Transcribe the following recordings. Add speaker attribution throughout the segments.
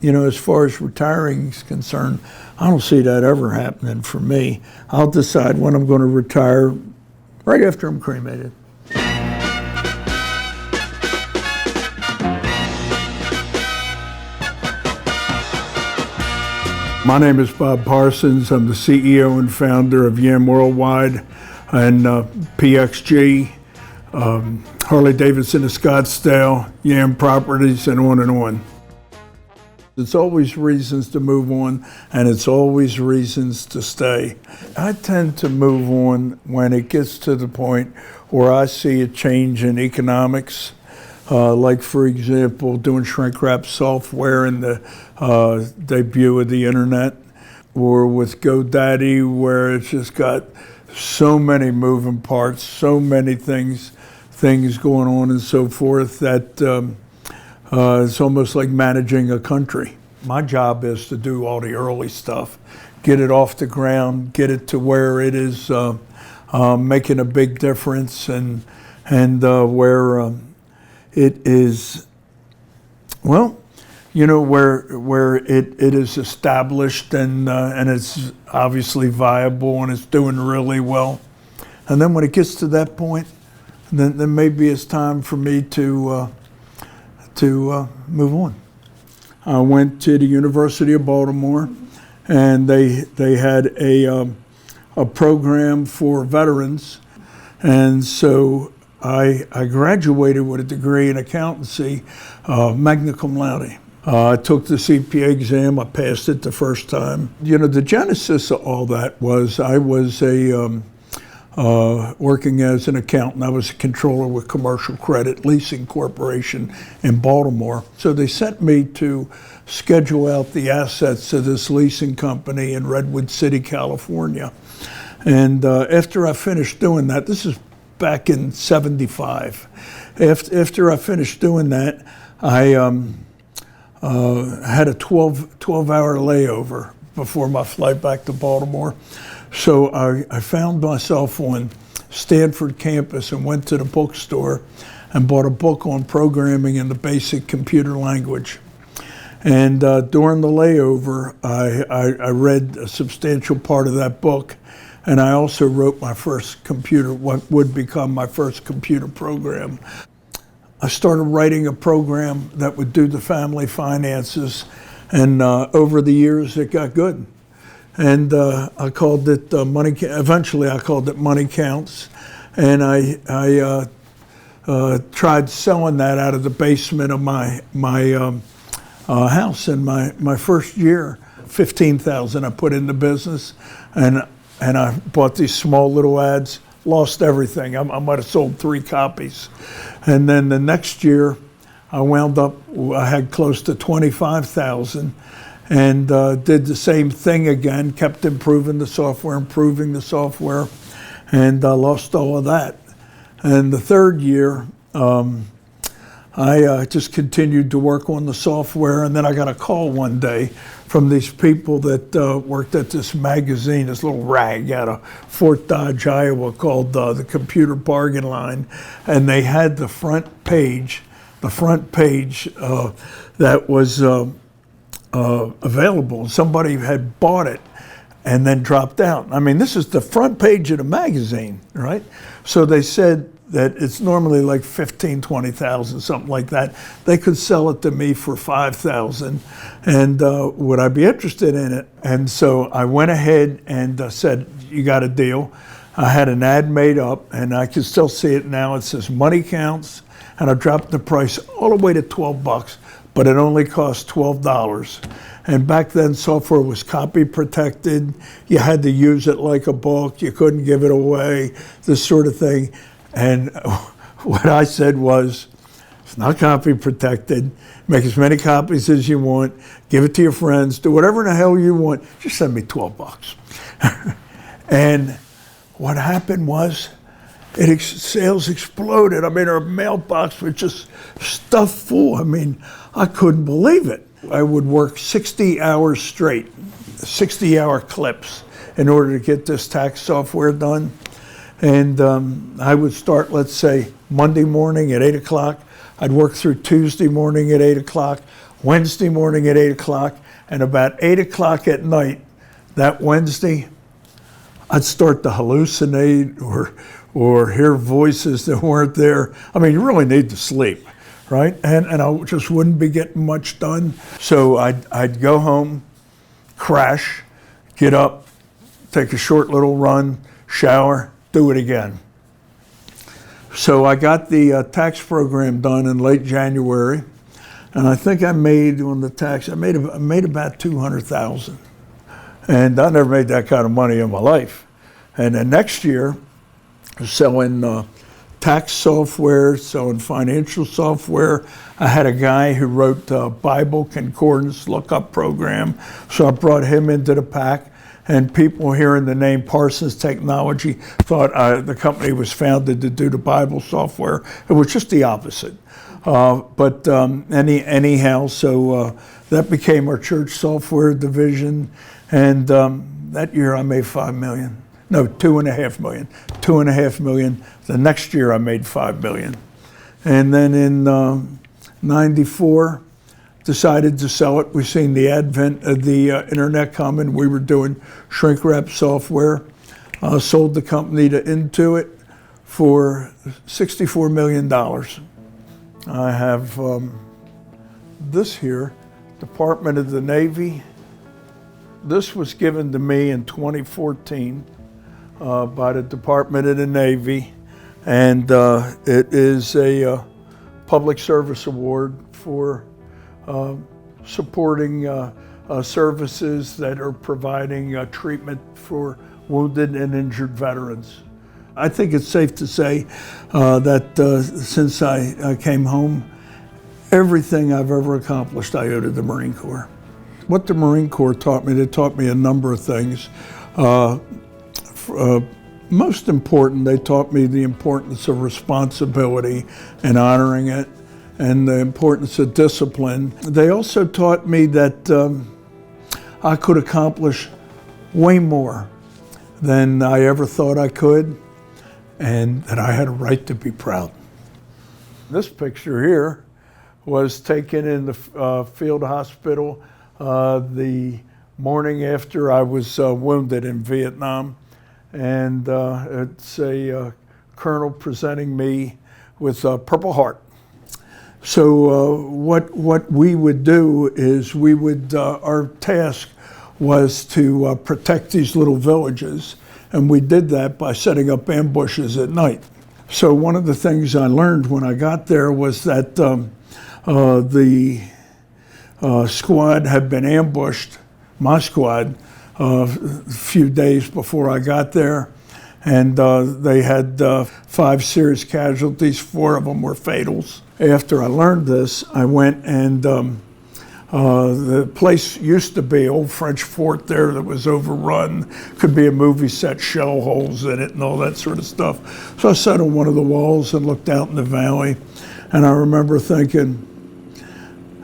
Speaker 1: as far as retiring is concerned, I don't see that ever happening for me. I'll decide when I'm going to retire right after I'm cremated. My name is Bob Parsons. I'm the CEO and founder of Yam Worldwide and PXG, Harley-Davidson of Scottsdale, Yam Properties, and on. It's always reasons to move on, and it's always reasons to stay. I tend to move on when it gets to the point where I see a change in economics. Like, for example, doing shrink wrap software and the debut of the internet, or with GoDaddy, where it's just got so many moving parts, so many things going on and so forth, that it's almost like managing a country. My job is to do all the early stuff, get it off the ground, get it to where it is making a big difference, and where it is, well, where it is established and it's obviously viable and it's doing really well. And then when it gets to that point, then maybe it's time for me to move on. I went to the University of Baltimore, and they had a program for veterans, and so I graduated with a degree in accountancy, magna cum laude. I took the CPA exam. I passed it the first time. The genesis of all that was I was working as an accountant. I was a controller with Commercial Credit Leasing Corporation in Baltimore. So they sent me to schedule out the assets of this leasing company in Redwood City, California. And after I finished doing that, this is back in '75. After I finished doing that, I had a 12-hour layover before my flight back to Baltimore. So I found myself on Stanford campus and went to the bookstore and bought a book on programming in the basic computer language. And during the layover, I read a substantial part of that book. And I also wrote my first what would become my first computer program. I started writing a program that would do the family finances, and over the years it got good. And I called it eventually I called it Money Counts, and I tried selling that out of the basement of my house in my first year. $15,000 I put in the business, and I bought these small little ads, lost everything. I might have sold 3 copies. And then the next year, I had close to 25,000, and did the same thing again, kept improving the software, and lost all of that. And the third year, I just continued to work on the software, and then I got a call one day from these people that worked at this magazine, this little rag out of Fort Dodge, Iowa, called the Computer Bargain Line, and they had the front page that was available. Somebody had bought it and then dropped out. I mean, this is the front page of the magazine, right? So they said that it's normally like 15, 20,000, something like that. They could sell it to me for 5,000, and would I be interested in it? And so I went ahead and said, you got a deal. I had an ad made up, and I can still see it now. It says Money Counts, and I dropped the price all the way to $12, but it only cost $12. And back then, software was copy protected. You had to use it like a book. You couldn't give it away, this sort of thing. And what I said was, it's not copy protected. Make as many copies as you want. Give it to your friends. Do whatever the hell you want. Just send me $12. And what happened was, sales exploded. I mean, our mailbox was just stuffed full. I mean, I couldn't believe it. I would work 60 hours straight, 60-hour clips, in order to get this tax software done. And I would start, let's say, Monday morning at 8 o'clock. I'd work through Tuesday morning at 8 o'clock, Wednesday morning at 8 o'clock, and about 8 o'clock at night that Wednesday, I'd start to hallucinate or hear voices that weren't there. I mean, you really need to sleep, right? And I just wouldn't be getting much done. So I'd go home, crash, get up, take a short little run, shower, do it again. So I got the tax program done in late January, and I think I made on the tax, I made about $200,000. And I never made that kind of money in my life. And then next year, selling tax software, selling financial software. I had a guy who wrote a Bible concordance lookup program, so I brought him into the pack. And people hearing the name Parsons Technology thought the company was founded to do the Bible software. It was just the opposite. Anyhow, so that became our church software division. And that year I made $5 million. No, $2.5 million. $2.5 million. The next year I made $5 million. And then in '94, decided to sell it. We seen the advent of the internet coming. We were doing shrink wrap software. Sold the company to Intuit for $64 million. I have this here, Department of the Navy. This was given to me in 2014 by the Department of the Navy, and it is a public service award for supporting services that are providing treatment for wounded and injured veterans. I think it's safe to say that since I came home, everything I've ever accomplished I owe to the Marine Corps. What the Marine Corps taught me, they taught me a number of things. Most important, they taught me the importance of responsibility and honoring it, and the importance of discipline. They also taught me that I could accomplish way more than I ever thought I could, and that I had a right to be proud. This picture here was taken in the field hospital the morning after I was wounded in Vietnam, and it's a colonel presenting me with a Purple Heart. So what we would do is our task was to protect these little villages, and we did that by setting up ambushes at night. So one of the things I learned when I got there was that the squad had been ambushed, my squad, a few days before I got there, and they had 5 serious casualties. 4 of them were fatals. After I learned this, I went and the place used to be old French fort there that was overrun. Could be a movie set, shell holes in it and all that sort of stuff. So I sat on one of the walls and looked out in the valley, and I remember thinking,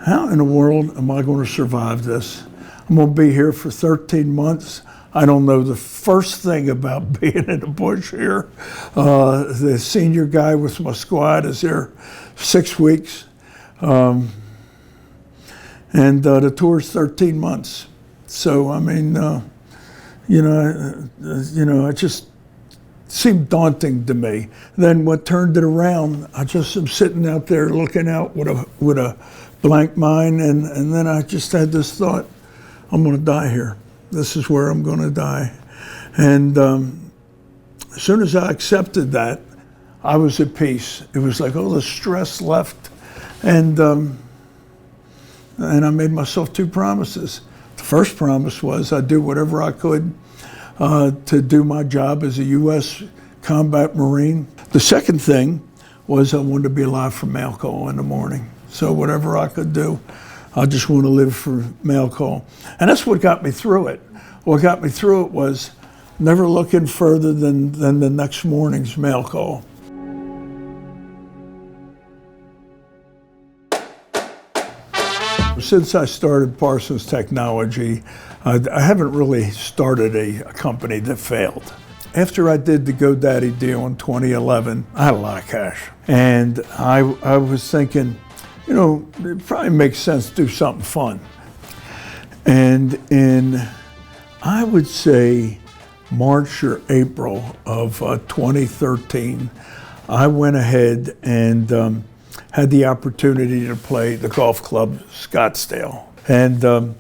Speaker 1: how in the world am I going to survive this? I'm going to be here for 13 months. I don't know the first thing about being in the bush here. The senior guy with my squad is here 6 weeks. And the tour's 13 months. So, I mean, it just seemed daunting to me. Then what turned it around, I just am sitting out there looking out with a blank mind, and then I just had this thought, I'm going to die here. This is where I'm going to die. And as soon as I accepted that, I was at peace. It was like all the stress left, and I made myself 2 promises. The first promise was I'd do whatever I could to do my job as a U.S. combat Marine. The second thing was I wanted to be alive for mail call in the morning. So whatever I could do, I just want to live for mail call. And that's what got me through it. What got me through it was never looking further than the next morning's mail call. Since I started Parsons Technology, I haven't really started a company that failed. After I did the GoDaddy deal in 2011, I had a lot of cash. And I was thinking, it probably makes sense to do something fun. And in, I would say, March or April of 2013, I went ahead and had the opportunity to play the golf club Scottsdale. And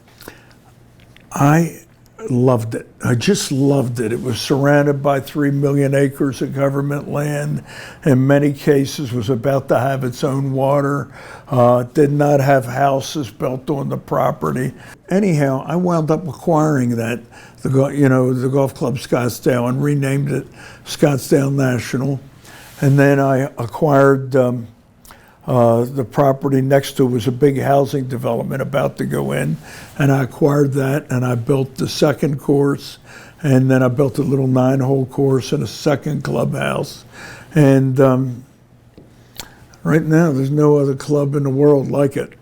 Speaker 1: I loved it. I just loved it. It was surrounded by 3 million acres of government land. In many cases was about to have its own water. Did not have houses built on the property. Anyhow, I wound up acquiring that, the golf club Scottsdale, and renamed it Scottsdale National. And then I acquired the property next to it was a big housing development about to go in, and I acquired that, and I built the second course, and then I built a little 9-hole course and a second clubhouse. And right now, there's no other club in the world like it.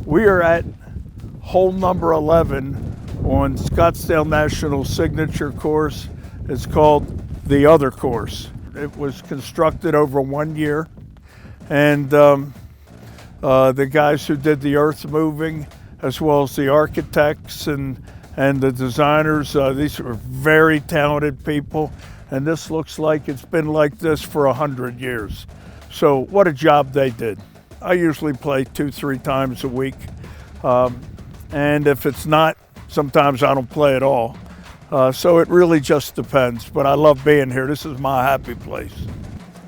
Speaker 1: We are at hole number 11 on Scottsdale National's signature course. It's called the Other Course. It was constructed over 1 year, and the guys who did the earth moving, as well as the architects and the designers, these are very talented people, and this looks like it's been like this for 100 years. So what a job they did. I usually play 2-3 times a week. And if it's not, sometimes I don't play at all. So it really just depends, but I love being here. This is my happy place.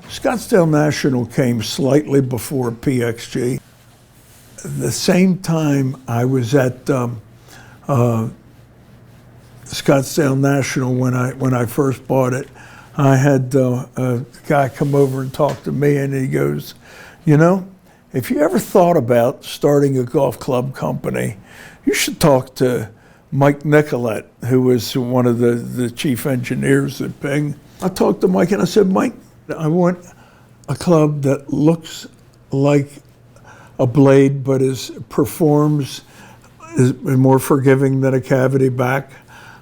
Speaker 1: Scottsdale National came slightly before PXG. The same time I was at Scottsdale National when I first bought it, I had a guy come over and talk to me, and he goes, if you ever thought about starting a golf club company, you should talk to Mike Nicolette, who was one of the chief engineers at Ping. I talked to Mike and I said, Mike, I want a club that looks like a blade but performs, is more forgiving than a cavity back.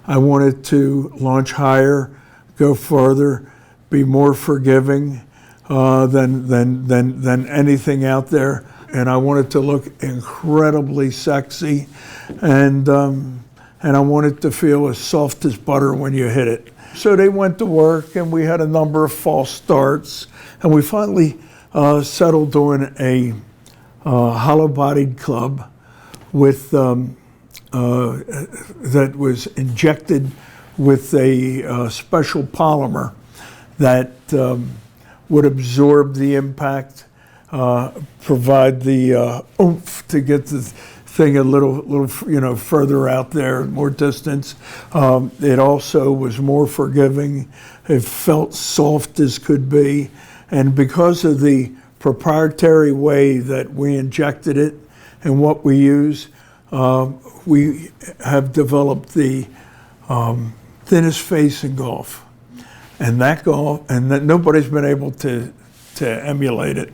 Speaker 1: I want it to launch higher, go farther, be more forgiving than anything out there, and I want it to look incredibly sexy, and I want it to feel as soft as butter when you hit it. So they went to work, and we had a number of false starts, and we finally settled on a hollow-bodied club with that was injected with a special polymer that would absorb the impact, provide the oomph to get the thing a little further out there, more distance. It also was more forgiving. It felt soft as could be, and because of the proprietary way that we injected it and what we use, we have developed the thinnest face in golf. And that nobody's been able to emulate it.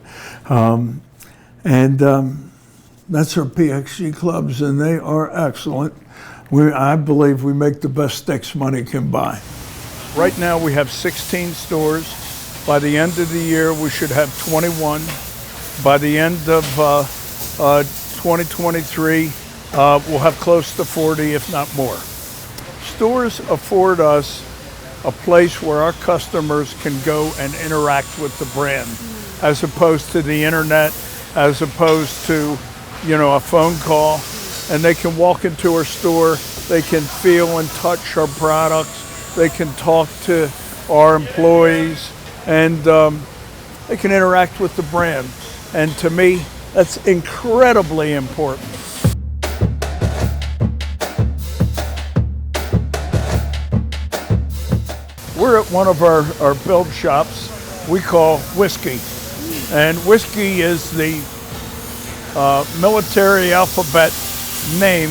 Speaker 1: That's our PXG clubs, and they are excellent. I believe we make the best sticks money can buy. Right now we have 16 stores. By the end of the year, we should have 21. By the end of 2023, we'll have close to 40, if not more. Stores afford us a place where our customers can go and interact with the brand, as opposed to the internet, as opposed to, a phone call. And they can walk into our store, they can feel and touch our products, they can talk to our employees, and they can interact with the brand. And to me, that's incredibly important. We're at one of our build shops we call Whiskey. And Whiskey is the military alphabet name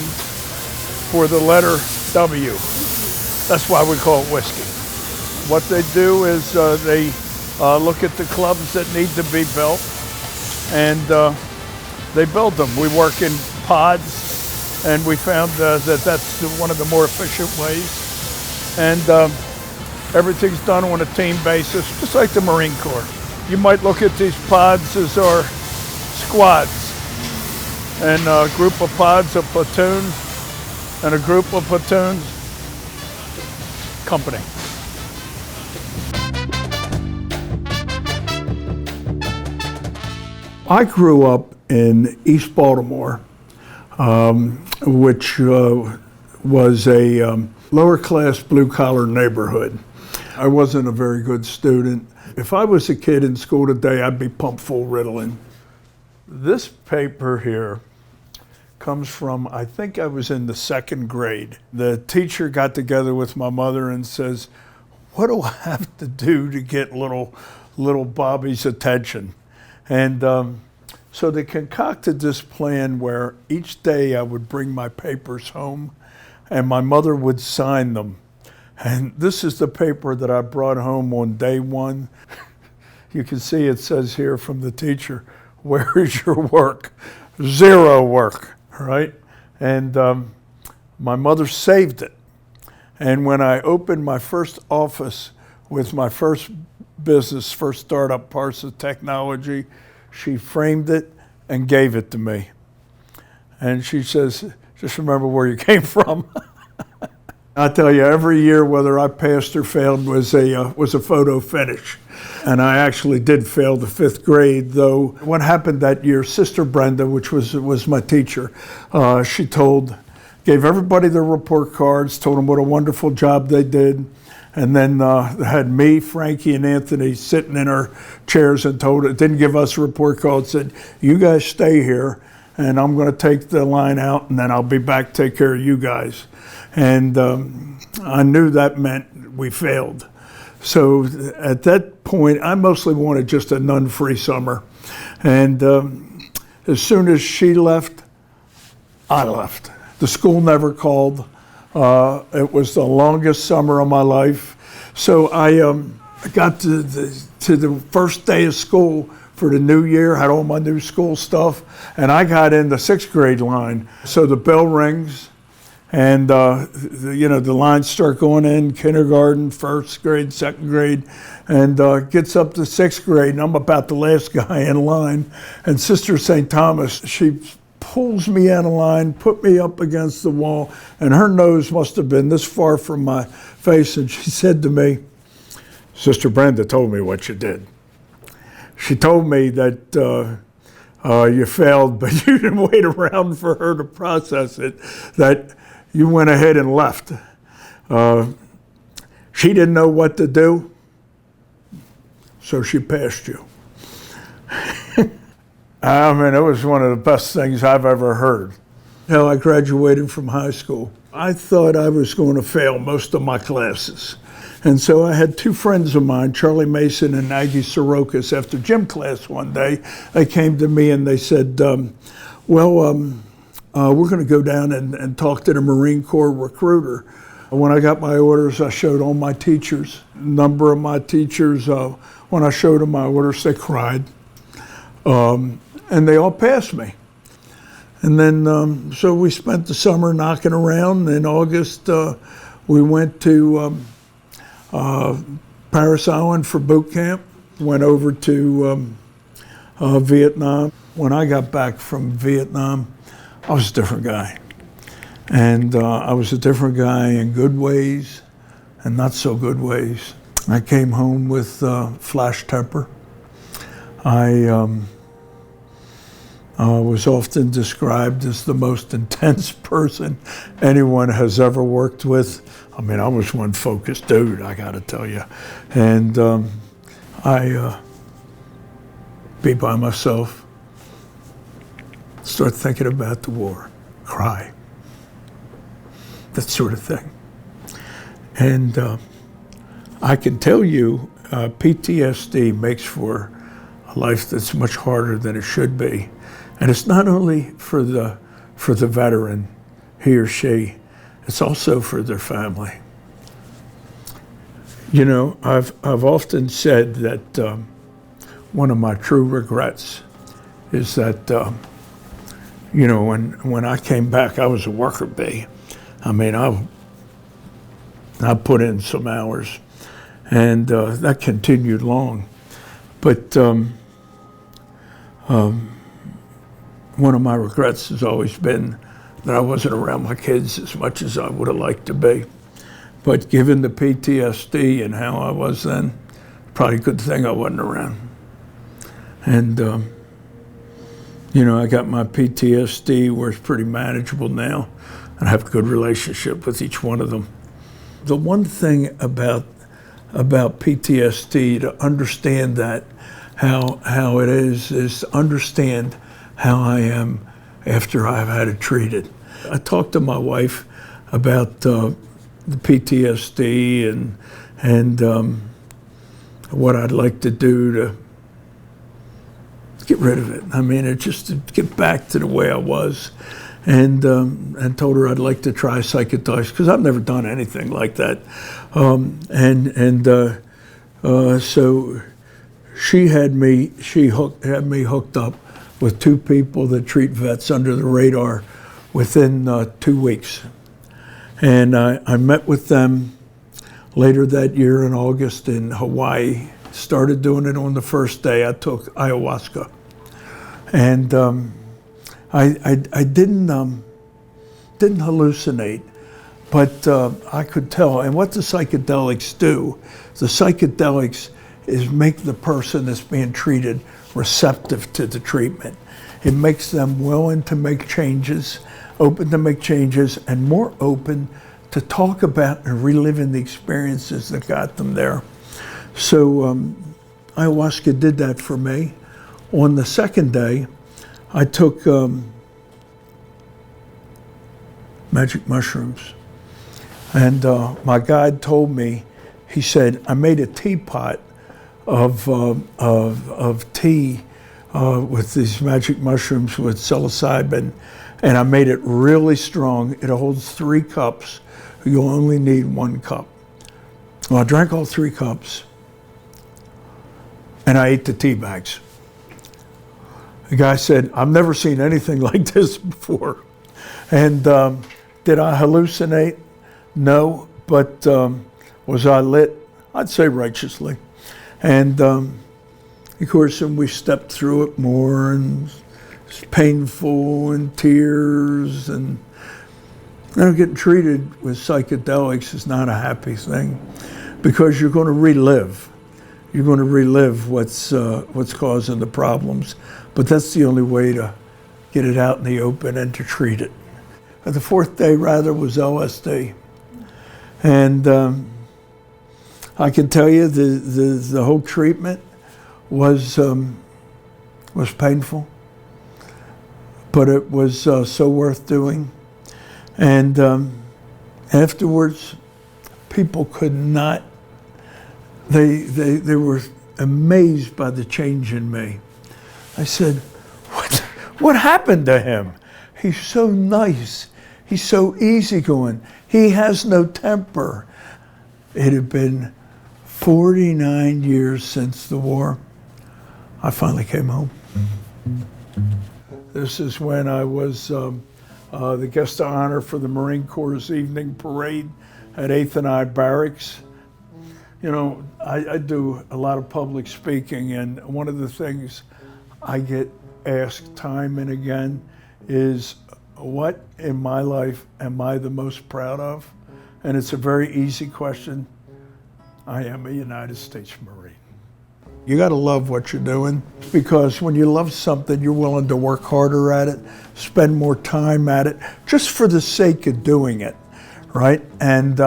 Speaker 1: for the letter W. That's why we call it Whiskey. What they do is they look at the clubs that need to be built, and they build them. We work in pods, and we found that that's one of the more efficient ways. And everything's done on a team basis, just like the Marine Corps. You might look at these pods as our squads, and a group of pods, a platoon, and a group of platoons, company. I grew up in East Baltimore, which was a lower class blue collar neighborhood. I wasn't a very good student. If I was a kid in school today, I'd be pumped full Ritalin. This paper here comes from, I think I was in the 2nd grade. The teacher got together with my mother and says, what do I have to do to get little Bobby's attention? And so they concocted this plan where each day I would bring my papers home and my mother would sign them. And this is the paper that I brought home on day 1. You can see it says here from the teacher, where is your work? 0 work, right? And my mother saved it. And when I opened my first office with my first business, first startup, Parsons Technology, she framed it and gave it to me. And she says, just remember where you came from. I tell you, every year, whether I passed or failed was a photo finish. And I actually did fail the 5th grade, though. What happened that year, Sister Brenda, which was my teacher, she gave everybody their report cards, told them what a wonderful job they did, and then had me, Frankie, and Anthony sitting in our chairs and didn't give us a report card, said, you guys stay here, and I'm going to take the line out, and then I'll be back to take care of you guys. And I knew that meant we failed. So at that point, I mostly wanted just a nun-free summer. And as soon as she left, I left. The school never called. It was the longest summer of my life. So I got to the first day of school for the new year, had all my new school stuff, and I got in the 6th grade line. So the bell rings, and the lines start going in, kindergarten, 1st grade, 2nd grade, and gets up to 6th grade, and I'm about the last guy in line. And Sister St. Thomas, she pulls me out of line, put me up against the wall, and her nose must have been this far from my face, and she said to me, Sister Brenda told me what you did. She told me that you failed, but you didn't wait around for her to process it, that you went ahead and left. She didn't know what to do, so she passed you. I mean, it was one of the best things I've ever heard. I graduated from high school. I thought I was going to fail most of my classes. And so I had 2 friends of mine, Charlie Mason and Aggie Sorokas, after gym class one day. They came to me and they said, we're going to go down and talk to the Marine Corps recruiter. When I got my orders, I showed all my teachers. A number of my teachers, when I showed them my orders, they cried. And they all passed me. And then, so we spent the summer knocking around. In August, we went to Paris Island for boot camp, went over to Vietnam. When I got back from Vietnam, I was a different guy. And I was a different guy in good ways and not so good ways. I came home with flash temper. I was often described as the most intense person anyone has ever worked with. I mean, I was one focused dude, I gotta tell you. And I be by myself, start thinking about the war, cry, that sort of thing. And I can tell you, PTSD makes for a life that's much harder than it should be. And it's not only for the veteran, he or she, it's also for their family. You know, I've often said that one of my true regrets is that you know, when I came back, I was a worker bee. I mean, I put in some hours, and that continued long. But one of my regrets has always been that I wasn't around my kids as much as I would have liked to be. But given the PTSD and how I was then, probably a good thing I wasn't around. And, you know, I got my PTSD where it's pretty manageable now, and I have a good relationship with each one of them. The one thing about PTSD, to understand that, how it is to understand how I am after I've had it treated. I talked to my wife about the PTSD and what I'd like to do to get rid of it. I mean, it just to get back to the way I was, and told her I'd like to try psychedelics because I've never done anything like that, so she had me hooked up with 2 people that treat vets under the radar within 2 weeks. And I met with them later that year in August in Hawaii. Started doing it on the first day. I took ayahuasca. And I didn't hallucinate, but I could tell. And what the psychedelics do, the psychedelics is make the person that's being treated receptive to the treatment. It makes them willing to make changes, open to make changes, and more open to talk about and reliving the experiences that got them there. So ayahuasca did that for me. On the second day, I took magic mushrooms. And my guide told me, he said, I made a teapot of tea with these magic mushrooms with psilocybin, and I made it really strong. It holds 3 cups. You only need 1 cup. Well, I drank all 3 cups, and I ate the tea bags. The guy said, I've never seen anything like this before. And did I hallucinate? No, but was I lit? I'd say righteously. And of course, and we stepped through it more, and it's painful, and tears, and getting treated with psychedelics is not a happy thing, because you're going to relive. You're going to relive what's causing the problems, but that's the only way to get it out in the open and to treat it. The 4th day, rather, was LSD, and I can tell you the whole treatment was painful, but it was so worth doing. And afterwards, people could not. They were amazed by the change in me. I said, "What happened to him? He's so nice. He's so easygoing. He has no temper." It had been 49 years since the war. I finally came home. This is when I was the guest of honor for the Marine Corps' evening parade at 8th and I Barracks. You know, I do a lot of public speaking, and one of the things I get asked time and again is, what in my life am I the most proud of? And it's a very easy question. I am a United States Marine. You gotta love what you're doing, because when you love something, you're willing to work harder at it, spend more time at it, just for the sake of doing it, right? And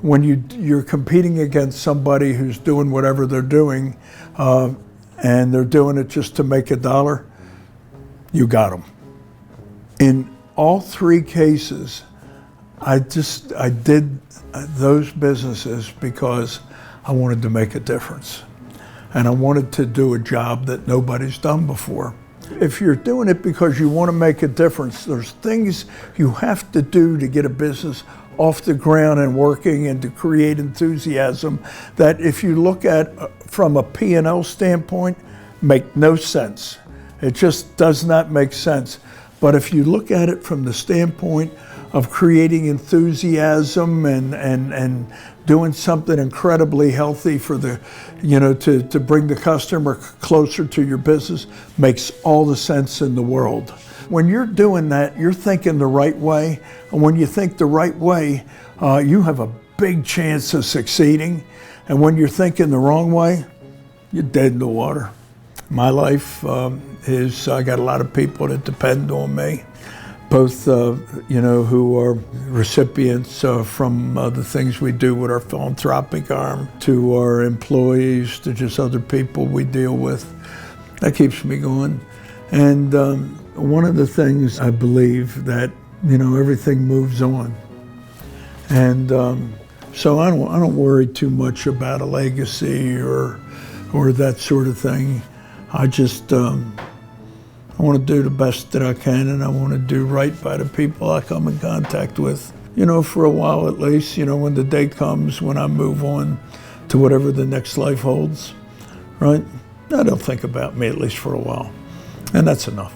Speaker 1: when you're competing against somebody who's doing whatever they're doing, and they're doing it just to make $1, you got them. In all 3 cases, I did those businesses because I wanted to make a difference. And I wanted to do a job that nobody's done before. If you're doing it because you want to make a difference, there's things you have to do to get a business off the ground and working and to create enthusiasm that, if you look at from a P&L standpoint, make no sense. It just does not make sense. But if you look at it from the standpoint of creating enthusiasm and doing something incredibly healthy for the, to bring the customer closer to your business, makes all the sense in the world. When you're doing that, you're thinking the right way. And when you think the right way, you have a big chance of succeeding. And when you're thinking the wrong way, you're dead in the water. My life I got a lot of people that depend on me, both who are recipients from the things we do with our philanthropic arm, to our employees, to just other people we deal with. That keeps me going. And one of the things I believe that everything moves on, and so I don't worry too much about a legacy or that sort of thing. I just I want to do the best that I can, and I want to do right by the people I come in contact with. For a while at least, when the day comes when I move on to whatever the next life holds, right? They'll think about me at least for a while, and that's enough.